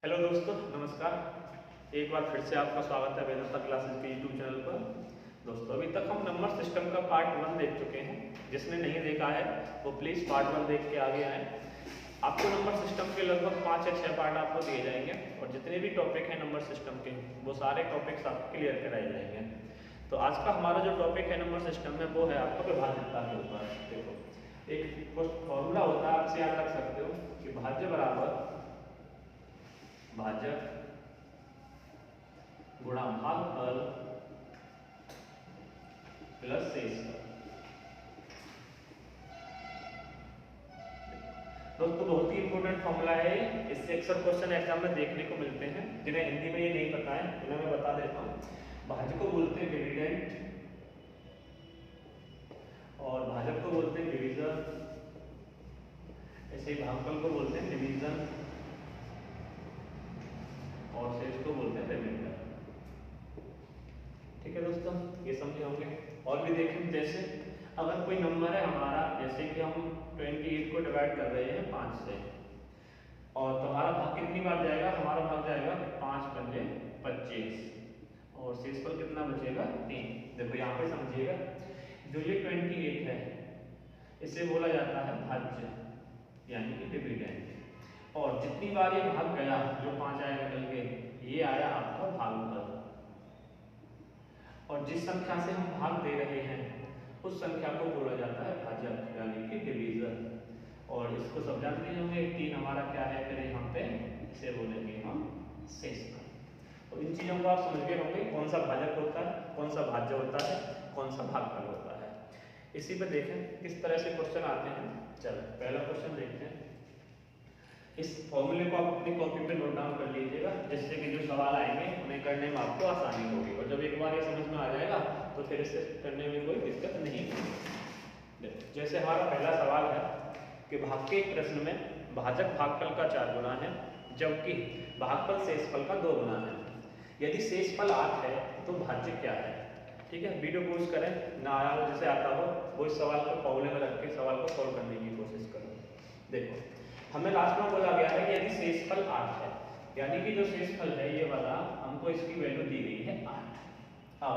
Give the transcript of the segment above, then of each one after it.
Hello दोस्तों, नमस्कार। एक बार फिर से आपका स्वागत है वेदांता क्लासेस के यूट्यूब चैनल पर। दोस्तों, अभी तक हम नंबर सिस्टम का पार्ट 1 देख चुके हैं। जिसने नहीं देखा है वो प्लीज़ पार्ट 1 देख के आगे आए। आपको नंबर सिस्टम के लगभग 5 या 6 पार्ट आपको दिए जाएंगे और जितने भी टॉपिक हैं नंबर सिस्टम के वो सारे टॉपिक्स आपको क्लियर कराए जाएंगे। तो आज का हमारा जो टॉपिक है नंबर सिस्टम में वो है आपका विभाज्यता के ऊपर। देखो, एक फॉर्मूला होता है, आपसे याद रख सकते हो कि भाज्य बराबर भाजक गुणा भागफल प्लस शेषफल। दोस्तों, बहुत ही इंपॉर्टेंट फॉर्मूला है। इससे अक्सर क्वेश्चन एग्जाम में देखने को मिलते हैं। जिन्हें हिंदी में ये नहीं पता है उन्हें मैं बता देता हूँ। भाज्य को बोलते हैं डिविडेंड और भाजक को बोलते हैं डिवीजन। ऐसे ही भागफल को बोलते हैं डिवीजन और शेष को बोलते हैं रिमाइंडर। ठीक है दोस्तों, ये समझे होंगे। और भी देखें, जैसे अगर कोई नंबर है हमारा, जैसे कि हम 28 को डिवाइड कर रहे हैं 5 से, और तो हमारा भाग कितनी बार जाएगा? हमारा भाग जाएगा 5 पंजे 25 और शेषफल कितना बचेगा? 3। देखो यहाँ पे समझिएगा, जो ये 28 है इसे बोला जाता है भाज्य यानी कि डिविडेंड। और जितनी बार ये भाग गया, जो 5 आया निकल के, ये आया आपका भागफल। और जिस संख्या से हम भाग दे रहे हैं उस संख्या को बोला जाता है भाजक यानी कि डिवीजन। और इसको सब जानते होंगे। 3 हमारा क्या है फिर यहाँ पे, इसे बोलेंगे हम शेषफल। तो इन चीजों को आप समझ गए होंगे, कौन सा भाजक होता है, कौन सा भाज्य होता है, कौन सा भागफल होता है। इसी पे देखें किस तरह से क्वेश्चन आते हैं। चलो पहला क्वेश्चन देखते हैं। इस फॉर्मूले को आप अपनी कॉपी पे नोट डाउन कर लीजिएगा, जिससे कि जो सवाल आएंगे उन्हें करने में आपको आसानी होगी। और जब एक बार ये समझ में आ जाएगा तो फिर इसे करने में कोई दिक्कत नहीं होगी। जैसे हमारा पहला सवाल है कि भाग के एक प्रश्न में भाजक भागफल का 4 गुना है, जबकि भागफल शेषफल का 2 गुना है। यदि शेषफल 8 है तो भाज्य क्या है? ठीक है, वीडियो पॉज करें, ना आया हो जैसे आता हो वो इस सवाल को फॉर्मूले में रख के सवाल को सॉल्व करने की कोशिश करो। देखो, हमें लास्ट में बोला गया है कि यदि शेषफल 8 है, यानी कि जो शेषफल है ये वाला, हमको इसकी वैल्यू दी गई है 8। अब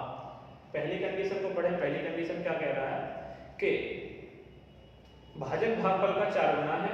पहली कंडीशन को पढ़ें। पहली कंडीशन क्या कह रहा है कि भाजक भागफल का 4 गुना है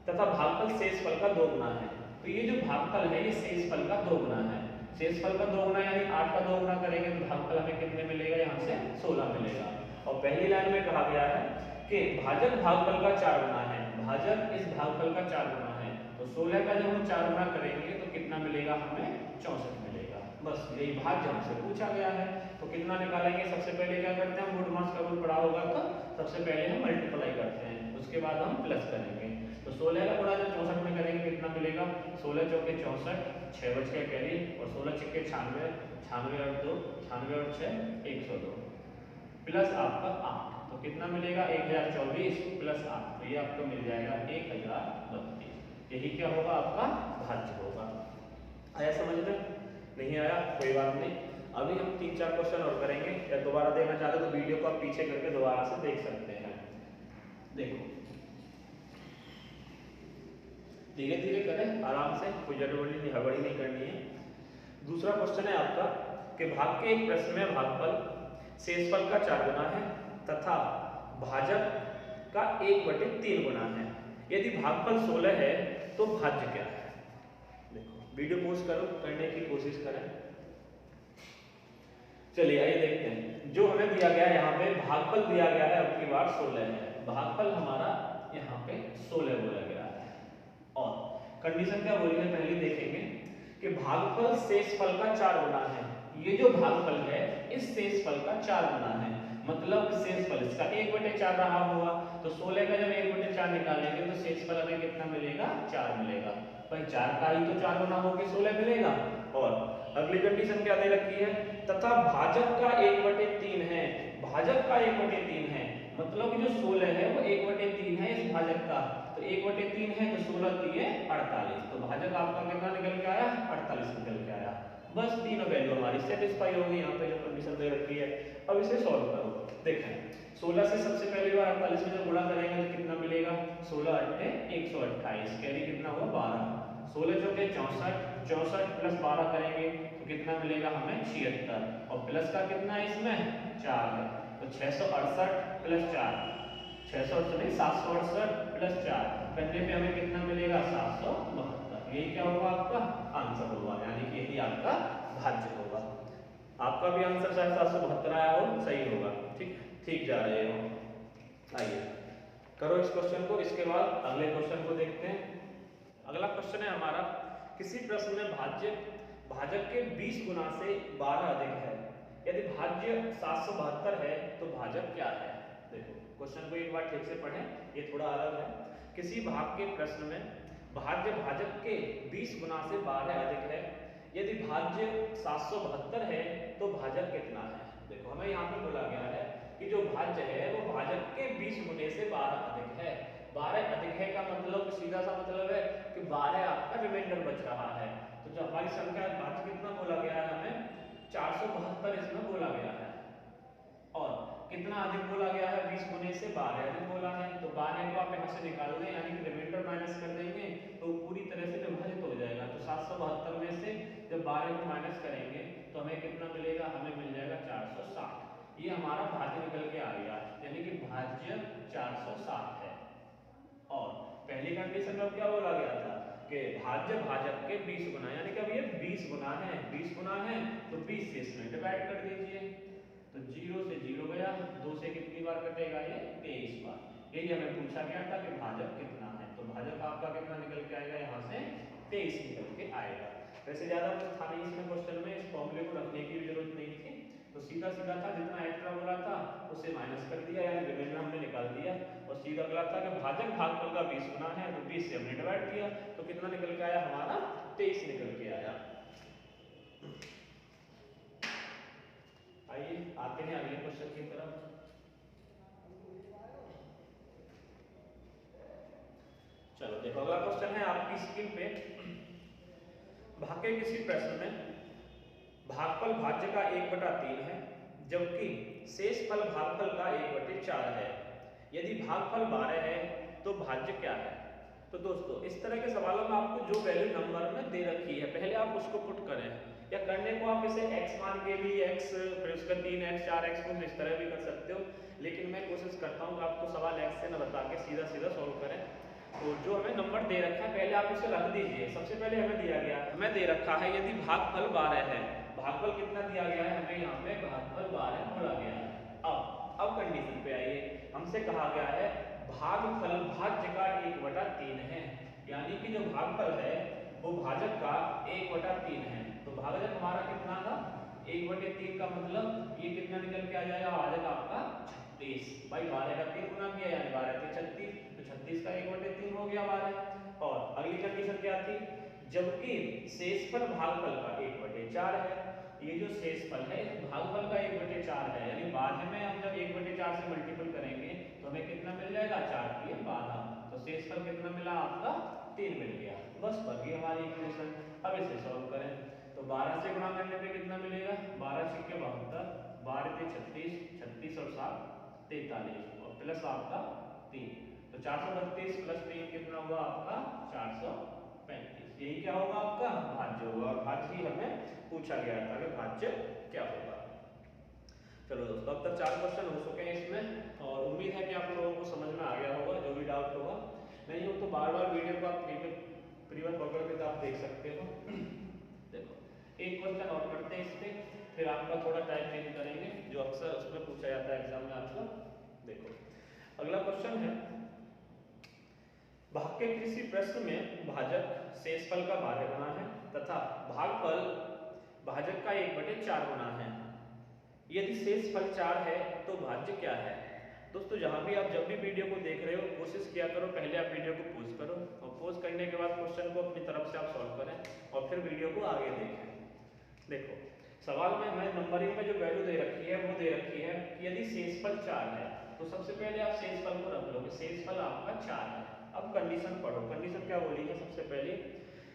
तथा भागफल शेषफल का 2 गुना है। तो ये जो भागफल है ये शेषफल का 2 गुना है। शेषफल का 2 गुना यानी 8 का 2 गुना करेंगे तो भागफल हमें कितने मिलेगा? यहाँ से 16 मिलेगा। और पहली लाइन में कहा गया है कि भाजक भागफल का 4 गुना है। भाजक इस भागफल का 4 गुना है, तो 16 का जब हम 4 गुना करेंगे तो कितना मिलेगा? हमें 64 मिलेगा। बस यही भाज्य हमसे पूछा गया है। तो कितना निकालेंगे? सबसे पहले क्या करते हैं, मूड मास का रूल पढ़ा होगा तो सबसे पहले हम मल्टीप्लाई करते हैं, उसके बाद हम प्लस करेंगे। तो 16 का गुणा जब 64 में करेंगे कितना मिलेगा? 16 चौके 64, 6 बच के कैरी, और 16 छिक्के 96, 96 और 2, 96 और 6 102 प्लस आपका 8, तो कितना मिलेगा? 1024 प्लस 8, तो ये आपको मिल जाएगा 1032। यही क्या होगा? आपका भाज्य होगा। आया समझ में? नहीं आया कोई बात नहीं। अभी हम 3-4 क्वेश्चन और करेंगे, या दोबारा देखना चाहते तो वीडियो को आप पीछे करके दोबारा से देख सकते हैं। देखो, धीरे धीरे करें, आराम से, कोई हड़बड़ी नहीं करनी है। दूसरा क्वेश्चन है आपका कि भाग के एक प्रश्न में भागफल शेषफल का 4 गुना है तथा भाजक का 1/3 गुना है। यदि भागफल 16 है तो भाज्य क्या है? देखो, वीडियो पॉज करो, करने की कोशिश करें। चलिए आइए देखते हैं। जो हमें दिया गया है यहाँ पे भागफल दिया गया है, अब की बार 16 है। भागफल हमारा यहाँ पे 16 बोला गया है। और कंडीशन क्या बोली है पहले देखेंगे कि भागफल शेषफल का 4 गुना है। ये जो भागफल है इस शेषफल का 4 गुना है, मतलब शेषफल इसका 1/4 रहा होगा। तो 16 का जब 1/4 निकालेंगे तो शेषफल हमें कितना मिलेगा? 4 मिलेगा। भाई 4 का ही तो 4 गुना होके 16 मिलेगा। और अगली कंडीशन क्या दे रखी है? तथा भाजक का 1/3 है। भाजक का 1/3 है, मतलब कि जो 16 है वो 1/3 है इस भाजक का। तो 1/3 है तो 16 3 48, तो भाजक आपका कितना निकल के आया? 48 निकल के आया। बस तीनों वैल्यू हमारी सेटिस्फाई होगी यहाँ पे जो कंडीशन दे रखी है। अब इसे सॉल्व करो। देखें, 16 से सबसे पहली बार 48 में जब गुणा करेंगे तो कितना मिलेगा? 16 8 128, कैरी कितना हुआ? 12। 16 चौके 64, 64 प्लस 12 करेंगे तो कितना मिलेगा हमें 76, और प्लस का कितना है इसमें 4 है, तो 668 प्लस 4, 668 नहीं 768 प्लस 4 करने पे हमें कितना मिलेगा 772। यही क्या होगा आपका आंसर होगा, यानी कि यही आपका भाज्य होगा। आपका भी आंसर शायद 772 आया हो, सही होगा। ठीक ठीक जा रहे हो। आइए करो इस क्वेश्चन को, इसके बाद अगले क्वेश्चन को देखते हैं। अगला क्वेश्चन है हमारा, किसी प्रश्न में भाजक के 20 गुना से 12 अधिक है, यदि भाज्य 772 है तो भाजक क्या है। देखो क्वेश्चन को एक बार ठीक से पढ़ें, ये थोड़ा अलग है। किसी भाग के प्रश्न में भाजक के 20 गुना से 12 अधिक है, यदि भाज्य 772 है तो भाजक कितना है। देखो हमें यहाँ पे बोला गया है कि जो भाज्य है वो भाजक के 20 गुने से 12 अधिक है। 12 अधिक है का मतलब सीधा सा मतलब है कि 12 आपका रिमाइंडर बच रहा है। तो जो हमारी संख्या भाज्य कितना बोला गया है हमें 472 इसमें बोला गया है, और कितना अधिक बोला गया है 20 गुने से 12 अधिक बोला है। तो 12 को आप यहाँ से निकाल दें, यानी कि रिमाइंडर माइनस कर देंगे तो पूरी तरह से विभाजित हो जाएगा। तो 772 में से जब 12 को माइनस करेंगे तो हमें कितना मिलेगा, हमें मिल जाएगा 460। ये हमारा भाज्य निकल के आ गया, यानी कि भाज्य 460 है। और पहली कंडीशन में क्या बोला गया था कि भाज्य भाजक के 20 गुना, यानी कि अब ये 20 गुना है, 20 गुना है तो 20 से इसमें डिवाइड कर दीजिए। तो 0 से 0 गया, 2 से कितनी बार कटेगा ये 23 बार। यही हमें पूछा गया था कि भाजक कितना है, तो भाजक आपका कितना निकल के आएगा, यहाँ से 23 निकल के आएगा। वैसे ज्यादा कुछ था नहीं इसमें क्वेश्चन में, इस फॉर्मूले को रखने की भी जरूरत नहीं थी, तो सीधा सीधा था, जितना एक्स्ट्रा बोला था उसे माइनस कर दिया, यानी रिमाइंडर हमने निकाल दिया, और सीधा अगला था कि भाजक भागफल का 20 गुना है तो 20 से हमने डिवाइड किया, तो कितना निकल के आया हमारा 23 निकल के आया। आइए आते हैं अगले क्वेश्चन की तरफ। चलो देखो अगला क्वेश्चन है आपकी स्क्रीन पे, भाग के किसी प्रश्न में भागफल भाज्य का 1/3 है, जबकि शेषफल भागफल का 1/4 है, यदि भागफल 12 है तो भाज्य क्या है। तो दोस्तों इस तरह के सवालों में आपको जो वैल्यू नंबर में दे रखी है पहले आप उसको पुट करें, या करने को आप इसे x मान के भी x फिर उसका 3x 4x को इस तरह भी कर सकते हो, लेकिन मैं कोशिश करता हूँ कि आपको सवाल x से न बता के सीधा सीधा सॉल्व करें। तो जो हमें नंबर दे रखा है पहले आप उसे रख दीजिए। सबसे पहले हमें दिया गया, हमें दे रखा है यदि भागफल 12 है, भागफल कितना दिया गया है हमें यहाँ पे भागफल 12 बोला गया है। अब कंडीशन पे आइए, हमसे कहा गया है भागफल भाज्य का 1/3 है, यानी कि जो भागफल है वो भाजक का 1/3 है। तो भाजक हमारा कितना था 1/3 का मतलब ये कितना निकल के आ जाएगा, भाजक आपका 36। भाई 12 का 3 गुना किया यानी 12 के 36, तो 36 का 1/3 हो गया 12। और अगली कंडीशन क्या थी, जबकि शेषफल भागफल का 1/4 है। ये जो शेषफल है भागफल का 1/4 है, यानी बाद में हम जब 1/4 से मल्टीपल करेंगे तो हमें कितना मिल जाएगा 4 की 12, तो शेषफल कितना मिला आपका 3 मिल गया। बस बन गई हमारी इक्वेशन। अब इसे सॉल्व करें तो 12 से गुणा करने पे कितना मिलेगा, 12 छक्के 72, 12 के 36, 36 और 7 43, और प्लस आपका 3, तो 432 प्लस 3 कितना हुआ आपका 435। यही क्या होगा आपका भाज्य होगा, और भाज्य ही हमें पूछा गया था कि भाज्य क्या होगा। चलो दोस्तों अब तक 4 क्वेश्चन हो चुके हैं इसमें, और उम्मीद है कि आप लोगों को समझ में आ गया होगा। जो भी डाउट होगा नहीं हो तो बार बार वीडियो को आप प्रीवियस पकड़ के आप देख सकते हो। देखो एक क्वेश्चन और करते हैं इस पे, फिर आपका थोड़ा टाइम चेंज करेंगे जो अक्सर उसमें पूछा जाता है एग्जाम में आपका। देखो अगला क्वेश्चन है, भाग के किसी प्रश्न में भाजक शेषफल का 12 गुना है तथा भागफल भाजक का 1/4 गुना है, यदि शेषफल 4 है तो भाज्य क्या है। दोस्तों जहां भी आप जब भी वीडियो को देख रहे हो कोशिश किया करो पहले आप वीडियो को पॉज करो, और पॉज करने के बाद क्वेश्चन को अपनी तरफ से आप सॉल्व करें और फिर वीडियो को आगे देखें। देखो सवाल में हमें नंबरिंग में जो वैल्यू दे रखी है वो दे रखी है कि यदि शेषफल 4 है तो सबसे पहले आप शेषफल को रख लो कि शेषफल आपका 4 है। अब कंडीशन पढ़ो, कंडीशन क्या बोली है सबसे पहले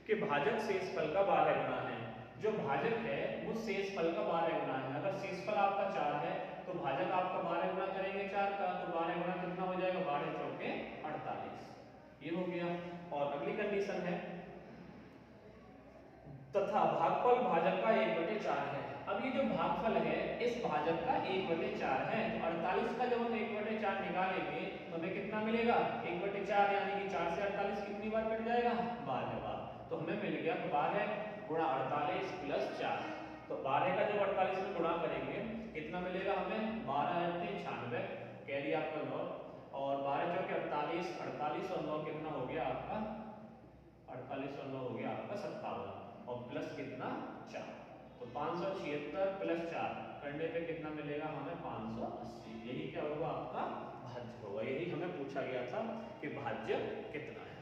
कि भाजक शेषफल का 12 गुना है। जो भाजक है वो शेषफल का 12 गुना है। अगर शेषफल आपका 4 है तो भाजक आपका 12 गुना करेंगे 4 का, तो 12 गुना कितना हो जाएगा 12 चौके 48, ये हो गया। और अगली कंडीशन है तथा भागफल भाजक का 1/4 है। अब ये जो भागफल है इस भाजक का 1/4 है, तो 48 का जब हम 1/4 निकालेंगे तो हमें कितना मिलेगा 1/4, यानी कि 4 से 48 कितनी बार कट जाएगा 12 बार। तो हमें मिल गया 12 गुणा 48 प्लस 4। तो 12 का जब 48 में गुणा करेंगे कितना मिलेगा हमें 12 × 96, कैरी आपका 9, और 12 चौके 48, 48 और 9 कितना हो गया आपका 48 और 9 हो गया आपका 57, और प्लस कितना 4, तो 576 प्लस 4 करने पे कितना मिलेगा हमें 580। यही क्या होगा आपका भाज्य होगा। यही हमें पूछा गया था कि भाज्य कितना है।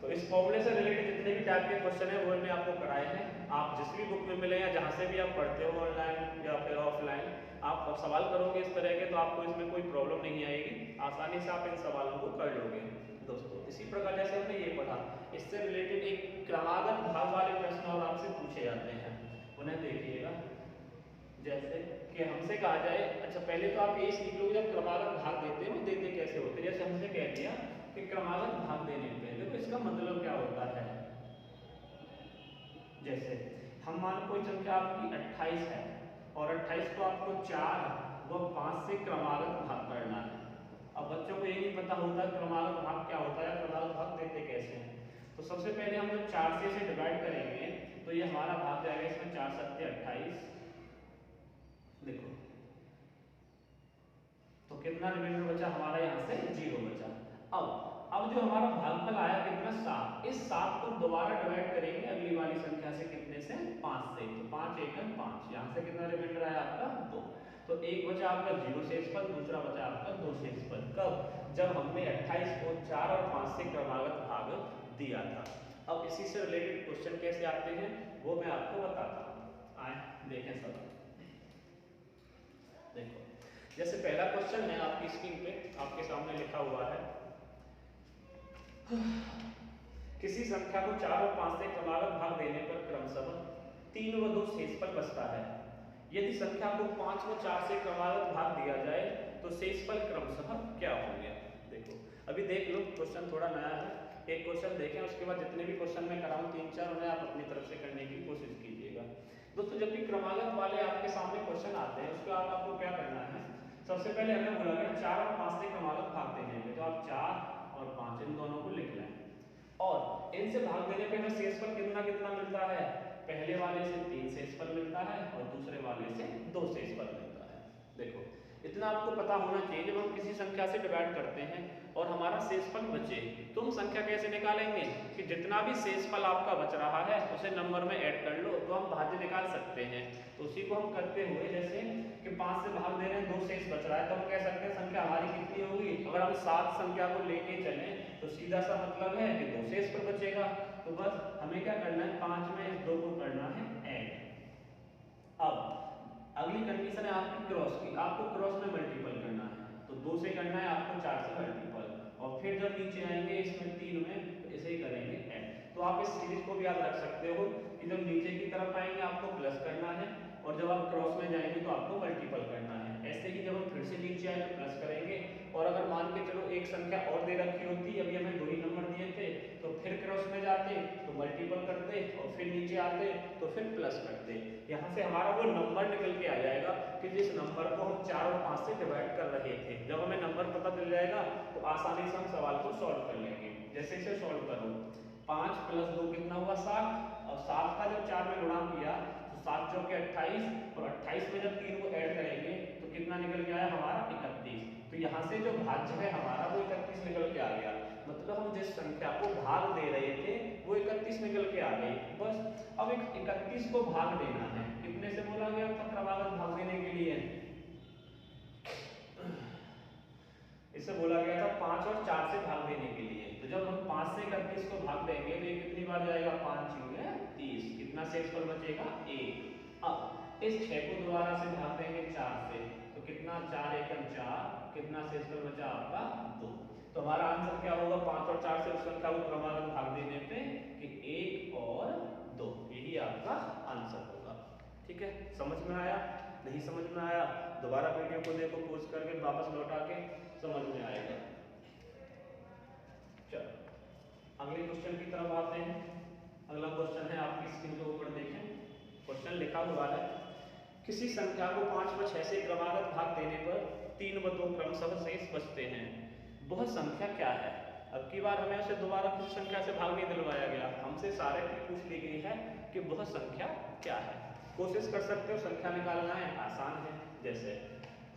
तो इस फॉर्मूले से रिलेटेड जितने भी टाइप के क्वेश्चन है वो मैंने आपको कराए हैं। आप जिस भी बुक में मिले या जहाँ से भी आप पढ़ते हो ऑनलाइन या फिर ऑफलाइन, आप सवाल करोगे इस तरह के तो आपको इसमें कोई प्रॉब्लम नहीं आएगी, आसानी से आप इन सवालों को कर लोगे दोस्तों। इसी प्रकार जैसे हमने ये पढ़ा, इससे रिलेटेड एक क्रमागत भाग वाले प्रश्न और आपसे पूछे जाते हैं, उन्हें देखिएगा। जैसे कि हमसे कहा जाए, अच्छा पहले तो आप ये सीख लो जब क्रमागत भाग देते हैं वो देते कैसे होते हैं। जैसे हमसे कह दिया कि क्रमागत भाग देने पे देखो इसका मतलब क्या होता है। जैसे हम मान कोई संख्या आपकी 28 है और 28 को आपको 4 व 5 से क्रमागत भाग करना है। अब बच्चों को ये नहीं पता होता क्रमागत भाग क्या होता है, क्रमागत भाग देते कैसे हैं। तो सबसे पहले हम जब 4 से इसे डिवाइड करेंगे तो ये हमारा भाग जाएगा इसमें 4 × 7 = 28, देखो तो कितना रिमाइंडर बचा हमारा यहाँ से 0 बचा। अब जो हमारा भागफल आया कितना 7, इस 7 को दोबारा डिवाइड करेंगे अगली वाली संख्या से, कितने से 5 से, तो 5 × 1 = 5, यहाँ से कितना रिमाइंडर आया आपका 2। तो एक बचा आपका 0 शेषफल, दूसरा बचा आपका 2 शेषफल। कब? जब हमने 28 को 4 और 5 से क्रमागत भाग दिया था। अब इसी से रिलेटेड क्वेश्चन कैसे आते हैं वो मैं आपको बताता हूँ। आए देखें सब, देखो जैसे पहला क्वेश्चन है आपकी स्क्रीन पे आपके सामने लिखा हुआ है, किसी संख्या को 4 और 5 से क्रमागत भाग देने पर क्रमशः 3 व 2 शेषफल बचता है। यदि संख्या को 5 व 4 से क्रमागत भाग दिया जाए तो शेषफल क्रमशः क्या होंगे। देखो अभी देख लो, क्वेश्चन थोड़ा नया है, एक क्वेश्चन देखें उसके बाद जितने भी क्वेश्चन मैं कराऊं 3-4 उन्हें आप अपनी तरफ से करने की कोशिश कीजिएगा। दोस्तों जब भी क्रमागत वाले आपके सामने क्वेश्चन आते हैं उसके बाद आपको क्या करना है, सबसे पहले हमें बोला गया 4 और 5 से क्रमागत भाग देने में, तो आप 4 और 5 इन दोनों को लिख लें, और इनसे भाग देने पे हमें शेषफल कितना कितना मिलता है, पहले वाले से 3 शेषफल मिलता है और दूसरे वाले से 2 शेषफल मिलता है। देखो इतना आपको पता होना चाहिए, जब हम किसी संख्या से डिवाइड करते हैं और हमारा शेषफल बचे तो हम संख्या कैसे निकालेंगे कि जितना भी शेषफल आपका बच रहा है उसे नंबर में ऐड कर लो तो हम भाज्य निकाल सकते हैं। तो उसी को हम करते हुए, जैसे कि 5 से भाग दे रहे हैं 2 शेष बच रहा है, तो हम कह सकते हैं संख्या हमारी कितनी होगी। अगर हम 7 संख्या को लेके चलें तो सीधा सा मतलब है कि 2 शेषफल बचेगा। तो बस हमें क्या करना है, 5 में इस 2 को करना है ऐड। अब अगली कंडीशन है आपकी क्रॉस की, आपको क्रॉस में मल्टीपल करना है, तो 2 से करना है आपको 4 से मल्टीपल, और फिर जब नीचे आएंगे इसमें 3 में तो इसे ही करेंगे ऐड। तो आप इस सीरीज को भी याद रख सकते हो कि जब नीचे की तरफ आएंगे आपको प्लस करना है और जब आप क्रॉस में जाएंगे तो आपको मल्टीपल करना है। ऐसे ही जब हम फिर से नीचे आए तो प्लस करेंगे, और अगर मान के चलो एक संख्या और दे रखी होती, अभी हमें 2 ही नंबर दिए थे, तो फिर क्रॉस में जाते तो मल्टीपल करते और फिर नीचे आते तो फिर प्लस करते। यहाँ से हमारा वो नंबर निकल के आ जाएगा कि जिस नंबर को हम 4 और 5 से डिवाइड कर रहे थे। जब हमें नंबर पता चल जाएगा तो आसानी से हम सवाल को सॉल्व कर लेंगे। जैसे इसे सॉल्व करो, 5 + 2 कितना हुआ 7, और 7 का जब 4 में गुणा किया तो 7 चौके 28, और 28 में जब 3 को ऐड करेंगे तो कितना निकल के आया हमारा 31। तो यहाँ से जो भाज्य है हमारा वो 31 निकल के आ गया, मतलब हम जिस संख्या को भाग दे रहे थे वो 31 निकल के आ गई। बस अब एक 31 को भाग देना है, कितने से बोला गया था क्रमागत भाग देने के लिए, इससे बोला गया था 5 और 4 से भाग देने के लिए। तो जब हम 5 से 31 को भाग देंगे तो ये कितनी बार जाएगा, 5 × 30, कितना शेषफल बचेगा 1। अब इस 6 को दोबारा से भाग देंगे 4 से, तो कितना 4 × 1 = 4, कितना शेषफल बचा आपका 2। तो हमारा आंसर क्या होगा, 5 और 4 से उस संख्या को क्रमागत भाग देने पे कि 1 और 2, यही आपका आंसर होगा। ठीक है, समझ में आया? नहीं समझ में आया दोबारा वीडियो को देखो, पॉज करके वापस लौटा के समझ में आएगा। चलो अगले क्वेश्चन की तरफ आते हैं। अगला क्वेश्चन है आपकी स्क्रीन के ऊपर क्वेश्चन लिखा हुआ है, किसी संख्या को 5 व 6 से क्रमागत भाग देने पर 3 व 2 क्रमशः शेष बचते हैं, वह संख्या क्या है। अब की बार हमें उसे दोबारा किसी संख्या से भाग नहीं दिलवाया गया, हमसे सारे पूछ ली गई है कि वह संख्या क्या है। कोशिश कर सकते हो, संख्या निकालना है, आसान है। जैसे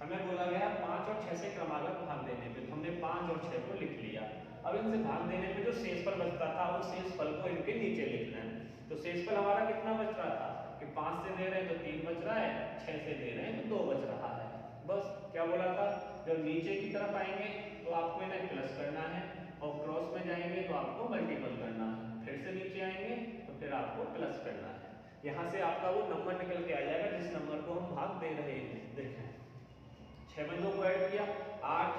हमें बोला गया 5 और 6 से क्रमागत भाग देने पे, तो हमने 5 और 6 को लिख लिया। अब इनसे भाग देने पे जो शेषफल बचता था वो शेषफल को इनके नीचे लिखना है। तो शेषफल हमारा कितना बच रहा था कि 5 से दे रहे हैं तो 3 बच रहा है, 6 से दे रहे हैं तो 2 बच रहा है। बस क्या बोला था, जब नीचे की तरफ आएंगे तो आपको इन्हें प्लस करना है और क्रॉस में जाएंगे तो आपको मल्टीपल करना है, फिर से नीचे आएंगे तो फिर आपको प्लस करना है। यहाँ से आपका वो नंबर निकल के आ जाएगा जिस नंबर को हम भाग दे रहे हैं। देखें 6 में 2 को ऐड किया 8,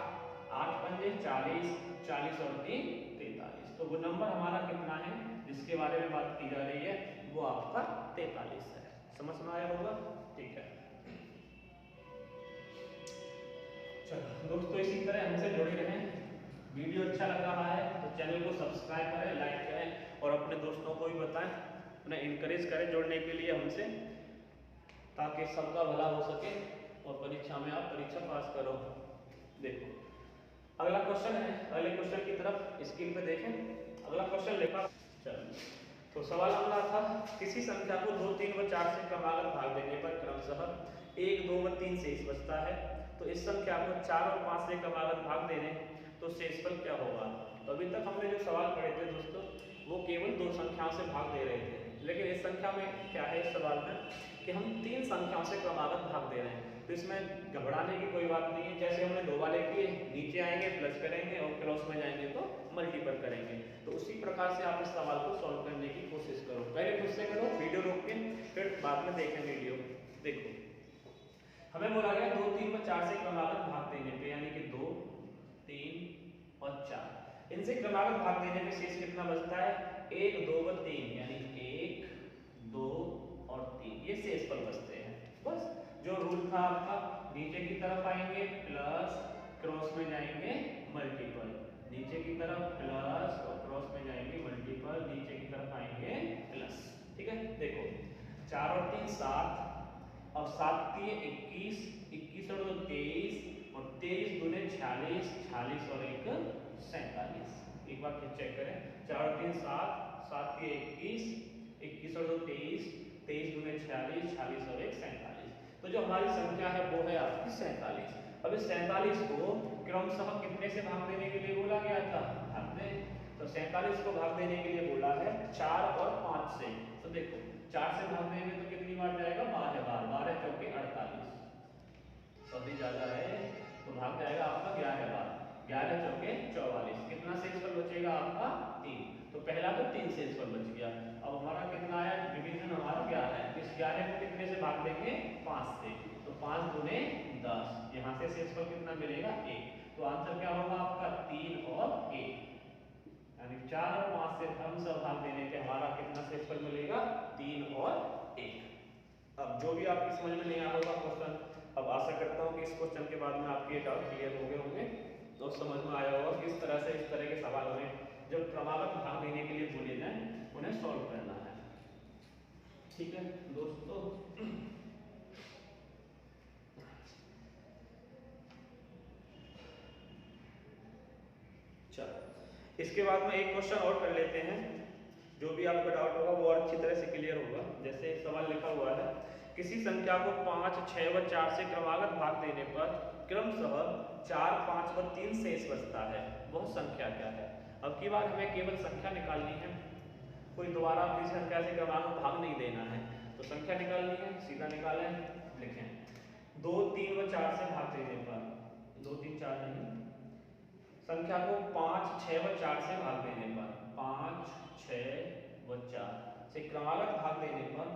8 पंजे 40, 40 और 3 43। तो वो नंबर हमारा कितना है जिसके बारे में बात की जा रही है, वो आपका 43 है। समझ में आया होगा, ठीक है। चलो दोस्तों, इसी तरह हमसे जुड़े रहें। वीडियो अच्छा लग रहा है तो चैनल को सब्सक्राइब करें, लाइक करें और अपने दोस्तों को भी बताएं, उन्हें इनकरेज करें जुड़ने के लिए हमसे, ताकि सबका भला हो सके और परीक्षा में आप परीक्षा पास करो। देखो अगला क्वेश्चन है, अगले क्वेश्चन की तरफ स्क्रीन पे देखें। अगला क्वेश्चन लिखा, चलो तो सवाल हमारा था, किसी संख्या को 2, 3 व 4 से क्रमागत भाग देने पर क्रमशः 1, 2 व 3 शेष बचता है, तो इस संख्या को 4 और 5 से क्रमागत भाग देने तो शेषफल क्या होगा। तो अभी तक हमने जो सवाल पढ़े थे दोस्तों, वो केवल 2 संख्याओं से भाग दे रहे थे, लेकिन इस संख्या में क्या है, इस सवाल में कि हम 3 संख्याओं से क्रमागत भाग दे रहे हैं। तो इसमें घबराने की कोई बात नहीं है, जैसे हमने 2 वाले किए, नीचे आएंगे प्लस करेंगे और क्रॉस में जाएंगे तो मल्टीपल करेंगे। तो उसी प्रकार से आप इस सवाल को सॉल्व करने की कोशिश करो। पहले खुद से करो, वीडियो रोक के, फिर बाद में देखें वीडियो। देखो हमें बोला गया 2, 3 व 4 से क्रमागत भाग देने पे, यानी कि 2, 3 और 4, इनसे क्रमागत भाग देने पे शेष कितना बचता है, 1, 2 व 3, यानी 1, 2 और 3, ये शेषफल बचते हैं। बस जो रूल था आपका, नीचे की तरफ आएंगे प्लस, क्रॉस में जाएंगे मल्टीपल, नीचे की तरफ प्लस और क्रॉस में जाएंगे मल्टीपल, नीचे की तरफ आएंगे प्लस। ठीक है, देखो 4 और 3 7, अब 7 3 21, 21 और 2 23 और 23 दूने 46, 46 और 1 47। एक बार फिर चेक करें, 4 और 3 7, 7 3 21, 21 और 2 23, 23 दूने 46, 46 और 1 47। तो जो हमारी संख्या है वो है आपकी 47। अब इस 47 को क्रमशः कितने से भाग देने के लिए बोला गया था, भाग दे। तो 47 को भाग देने के लिए बोला है 4 और 5 से। तो देखो 4 से भाग देंगे तो कितनी बार जाएगा, 12 बार, 12 चौके 48, सभी ज्यादा है तो भाग जाएगा आपका 11 बार, 11 चौके 44। कितना शेषफल बचेगा आपका 3। तो पहला तो 3 शेषफल बच गया। अब हमारा कितना आया, डिवीजन हमारा 11 है, इस 11 को कितने से भाग देंगे, 5 से। तो 5 दूने 10, यहाँ से शेषफल कितना मिलेगा, 1। तो आंसर क्या होगा आपका 3 और 1, यानी 4 और 5 से क्रमशः भाग देने पे हमारा कितना शेषफल मिलेगा, 3 और 1। अब जो भी आपकी समझ में नहीं आ रहा होगा क्वेश्चन, अब आशा करता हूँ कि इस क्वेश्चन के बाद में आपके ये डाउट क्लियर हो गए होंगे और समझ में आया होगा किस तरह से इस तरह के सवाल हमें जब क्रमागत भाग देने के लिए बोले जाए उन्हें सॉल्व करना है। ठीक है दोस्तों, चलो इसके बाद में एक क्वेश्चन और कर लेते हैं, जो भी आपका डाउट होगा वो और अच्छी तरह से क्लियर होगा। जैसे सवाल लिखा हुआ है, किसी संख्या को 5, 6 व 4 से क्रमागत भाग देने पर क्रमशः 4, 5 व 3 शेष बचता है, वह संख्या क्या है। अब की बार हमें केवल संख्या निकालनी है, कोई दोबारा किसी संख्या से क्रमागत भाग नहीं देना है। तो संख्या निकालनी है, सीधा निकालें, लिखें 2, 3 व 4 से भाग देने पर, 2, 3, 4 नहीं, संख्या को 5, 6 व 4 से भाग देने पर, 5, 6 व 4 से क्रमागत भाग देने पर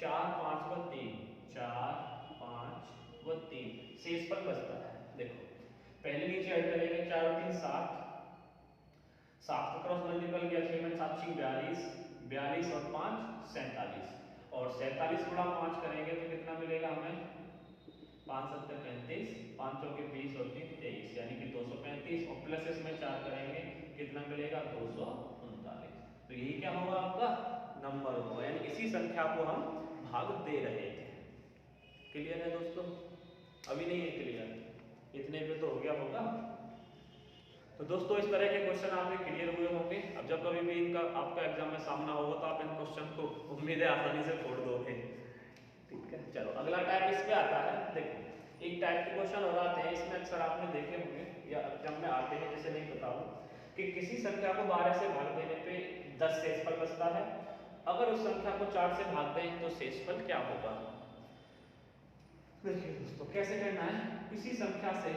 4, 5 व 3, 4, 5 व 3 शेषफल बचता है। देखो पहले नीचे ऐड करेंगे, 4 और 3 7, 7 का क्रॉस मल्टीपल किया, 6 में 7 42, 42 और 5 47, और 47 गुणा 5 करेंगे तो कितना मिलेगा हमें, 5 7 35, 5 चौके 20 और 3 23, यानी कि 235, और प्लस इसमें 4 करेंगे कितना मिलेगा, 239। तो यही क्या होगा आपका नंबर होगा, यानी इसी संख्या को हम भाग दे रहे थे। क्लियर है दोस्तों? अभी नहीं है क्लियर? इतने पे तो हो गया होगा। तो दोस्तों इस तरह के क्वेश्चन आपके क्लियर हुए होंगे। अब जब कभी भी इनका आपका एग्जाम में सामना होगा तो आप इन क्वेश्चन को उम्मीद है आसानी से फोड़ दोगे। ठीक है, चलो अगला टाइप इस पे आता है। देखो एक टाइप के क्वेश्चन और आते हैं, इसमें अक्सर आपने देखे होंगे या एग्जाम में आते हैं, जैसे नहीं बताऊं कि किसी संख्या को 12 से भाग देने पे 10 शेषफल बचता है। अगर उस संख्या को 4 से भाग दें तो शेषफल क्या होगा? देखिए दोस्तों कैसे करना है, किसी संख्या से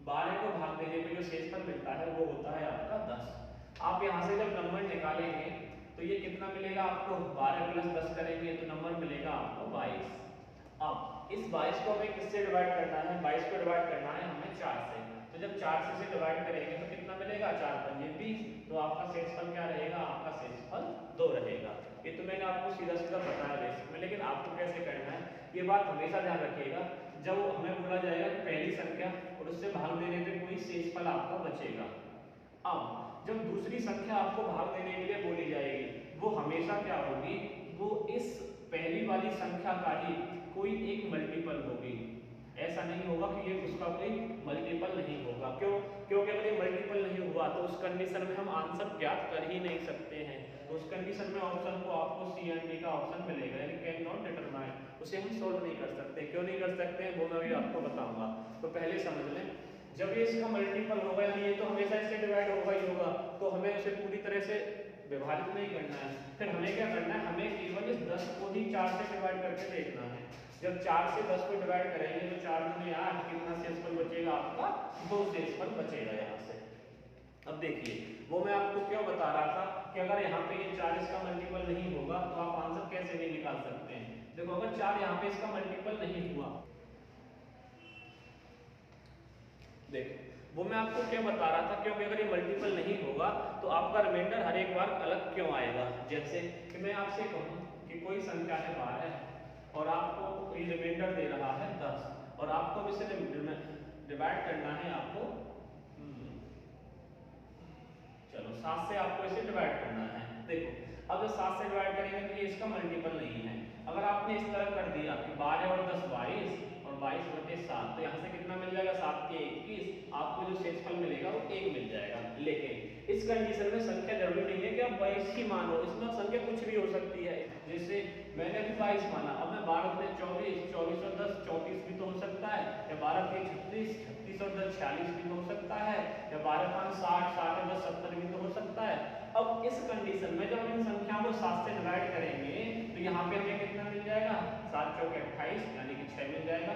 12 को भाग देने पे जो शेषफल मिलता है वो होता है आपका 10। आप यहाँ से जब नंबर निकालेंगे तो ये कितना मिलेगा आपको, 12 प्लस 10 करेंगे तो नंबर मिलेगा आपको 22। अब इस 22 को हमें किससे डिवाइड करना है, 22 को डिवाइड करना है हमें 4 से। तो जब 4 से डिवाइड करेंगे तो कितना मिलेगा, 4 पंजे 20। तो आपका शेषफल क्या रहेगा, आपका शेषफल 2 रहेगा। ये तो मैंने आपको सीधा सीधा बताया बेसिक में, लेकिन आपको कैसे करना है ये बात हमेशा ध्यान रखिएगा। जब हमें बोला जाएगा कि पहली संख्या और उससे भाग देने पे कोई शेषफल आपका बचेगा। अब जब दूसरी संख्या आपको भाग देने के लिए बोली जाएगी वो हमेशा क्या होगी, वो इस पहली वाली संख्या का ही कोई एक मल्टीपल होगी। ऐसा नहीं होगा कि ये उसका कोई मल्टीपल नहीं होगा। क्यों? क्योंकि अगर ये मल्टीपल नहीं हुआ तो उस कंडीशन में हम आंसर ज्ञात कर ही नहीं सकते हैं। तो उस कंडीशन में ऑप्शन को आपको सी एंड डी का ऑप्शन मिलेगा, यानी कैन नॉट डिटरमाइन, उसे हम सोल्व नहीं कर सकते। क्यों नहीं कर सकते हैं वो मैं भी आपको बताऊंगा। तो पहले समझ लें, जब ये इसका मल्टीपल होगा यानी ये तो हमेशा इससे डिवाइड होगा ही होगा, तो हमें उसे पूरी तरह से विभाजित नहीं करना है। फिर हमें क्या करना है, हमें केवल इस 10 को ही 4 से डिवाइड करके देखना है। जब 4 से 10 को डिवाइड करेंगे तो 4 दूनी 8, कितना शेषफल बचेगा आपका, 2 शेषफल बचेगा यहाँ से। अब देखिए वो मैं आपको क्यों बता रहा था कि अगर यहाँ पे ये 4 इसका मल्टीपल नहीं होगा तो आप आंसर कैसे नहीं निकाल सकते हैं। देखो अगर 4 यहाँ पे इसका मल्टीपल नहीं हुआ, देखो वो मैं आपको क्या बता रहा था, क्योंकि अगर ये मल्टीपल नहीं होगा तो आपका रिमाइंडर हर एक बार अलग क्यों आएगा। जैसे कि मैं आपसे कहूँ कि कोई संख्या है 12 और आपको ये रिमाइंडर दे रहा है 10 और आपको इसे डिवाइड करना है आपको, चलो 7 से आपको इसे डिवाइड करना है। देखो अब जब 7 से डिवाइड करेंगे तो ये इसका मल्टीपल नहीं है। अगर आपने इस तरह कर दिया कि 12 और 10 22 और 22/7, तो यहाँ से कितना मिल जाएगा, 7 के 21, आपको जो शेषफल मिलेगा वो 1 मिल जाएगा। लेकिन इस कंडीशन में संख्या जरूरी नहीं है कि आप 22 ही मानो, इसमें संख्या कुछ भी हो सकती है। जैसे मैंने अभी 22 माना, अब मैं 12 में 24, 24 और 10 34 भी तो हो सकता है, या 12 के 36, 36 और 10 46 भी तो हो सकता है, या 12 5 60, 60 और 10 70 भी तो हो सकता है। अब इस कंडीशन में जब हम इन संख्याओं को 7 से डिवाइड करेंगे तो यहाँ पे हमें कितना मिल जाएगा, 7 चौके 28 यानी कि 6 मिल जाएगा,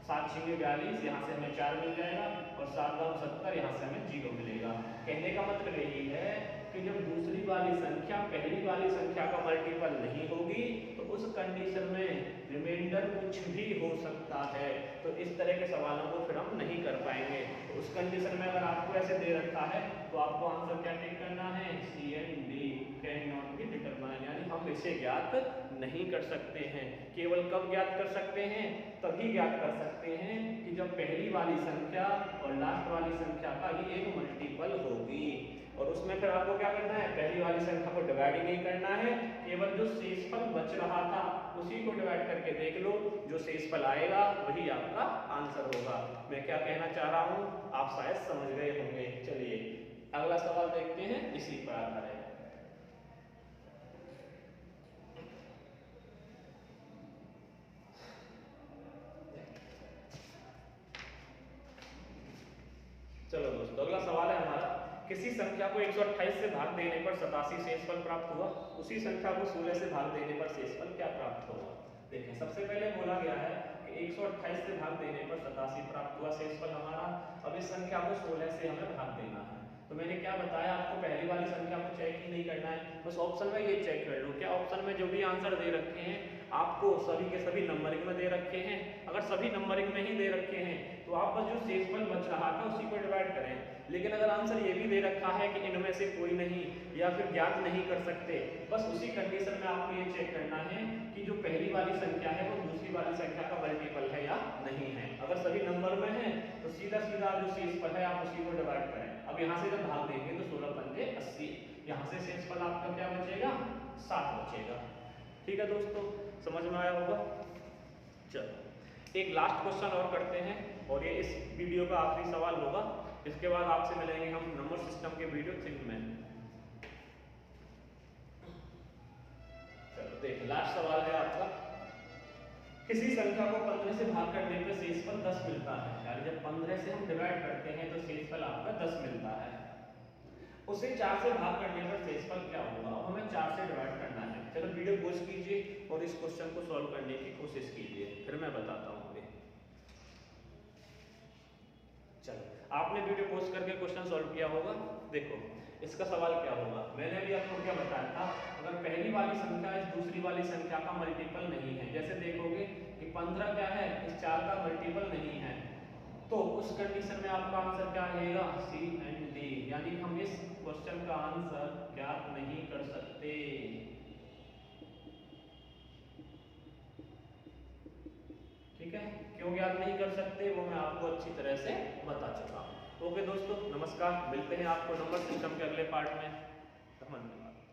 7 छीके 42, यहाँ से हमें 4 मिल जाएगा और 7 दाम 70, यहाँ से हमें 0 मिलेगा। कहने का मतलब यही है कि जब दूसरी वाली संख्या पहली वाली संख्या का मल्टीपल नहीं होगी तो उस कंडीशन में रिमाइंडर कुछ भी हो सकता है। तो इस तरह के सवालों को फिर हम नहीं कर पाएंगे। तो उस कंडीशन में अगर आपको ऐसे दे रखा है तो आपको आंसर क्या टिक करना है, C and D, can not be determine, यानी हम इसे ज्ञात नहीं कर सकते हैं। केवल कब ज्ञात कर सकते हैं, तभी ज्ञात कर सकते हैं कि जब पहली वाली संख्या और लास्ट वाली संख्या का ही एक मल्टीपल होगी। और उसमें फिर आपको क्या करना है, पहली वाली संख्या को डिवाइड ही नहीं करना है, केवल जो शेषफल बच रहा था उसी को डिवाइड करके देख लो, जो शेषफल आएगा वही आपका आंसर होगा। मैं क्या कहना चाह रहा हूँ आप शायद समझ गए होंगे। चलिए अगला सवाल देखते हैं, इसी पर आधारित है। चलो दोस्तों अगला सवाल है हमारा, किसी संख्या को 128 से भाग देने पर 87 शेषफल प्राप्त हुआ, उसी संख्या को 16 से भाग देने पर शेषफल क्या प्राप्त होगा। देखें सबसे पहले बोला गया है कि 128 से भाग देने पर 87 प्राप्त हुआ शेषफल हमारा। अब इस संख्या को 16 से हमें भाग देना है। तो मैंने क्या बताया आपको, पहली वाली संख्या को चेक ही नहीं करना है, बस ऑप्शन में ये चेक कर लो। क्या ऑप्शन में जो भी आंसर दे रखे हैं आपको सभी के सभी नंबरिंग में दे रखे हैं। अगर सभी नंबरिंग में ही दे रखे हैं तो आप बस जो शेषफल बच रहा था उसी को डिवाइड करें। लेकिन अगर आंसर ये भी दे रखा है कि इनमें से कोई नहीं या फिर ज्ञात नहीं कर सकते, बस उसी कंडीशन में आपको ये चेक करना है कि जो पहली वाली संख्या है वो दूसरी वाली संख्या का मल्टीपल है या नहीं है। अगर सभी नंबर में है तो सीधा सीधा जो शेषफल है आप उसी को डिवाइड करें। अब यहाँ से जब भाग देंगे तो 16 पंजे 80, यहाँ से शेषफल आपका क्या बचेगा, 7 बचेगा। ठीक है दोस्तों, समझ में आया होगा। चलो एक लास्ट क्वेश्चन और करते हैं और ये इस वीडियो का आखिरी सवाल होगा। इसके बाद आपसे मिलेंगे हम नंबर सिस्टम के वीडियो 3 में। चलो देख, लास्ट सवाल है आपका, किसी संख्या को 15 से भाग करने पर शेषफल 10 मिलता है। यानी जब 15 से हम डिवाइड करते हैं तो शेषफल आपका 10 मिलता है। उसे 4 से भाग करने पर शेषफल क्या होगा? अब हमें 4 से डिवाइड करना है। चलो वीडियो पॉज कीजिए और इस क्वेश्चन को सॉल्व करने की कोशिश कीजिए, फिर मैं बताता हूँ। चलो आपने वीडियो पॉज करके क्वेश्चन सॉल्व किया होगा। देखो इसका सवाल क्या होगा, मैंने भी आपको क्या बताया था, अगर पहली वाली संख्या इस दूसरी वाली संख्या का मल्टीपल नहीं है, जैसे देखोगे कि 15 क्या है, इस 4 का मल्टीपल नहीं है, तो उस कंडीशन में आपका आंसर क्या रहेगा? सी एंड डी। यानी हम इस क्वेश्चन का आंसर ज्ञात नहीं कर सकते। ठीक है, क्यों ज्ञात नहीं कर सकते वो मैं आपको अच्छी तरह से बता चुका हूँ। ओके दोस्तों, नमस्कार, मिलते हैं आपको नंबर सिस्टम के अगले पार्ट में। धन्यवाद।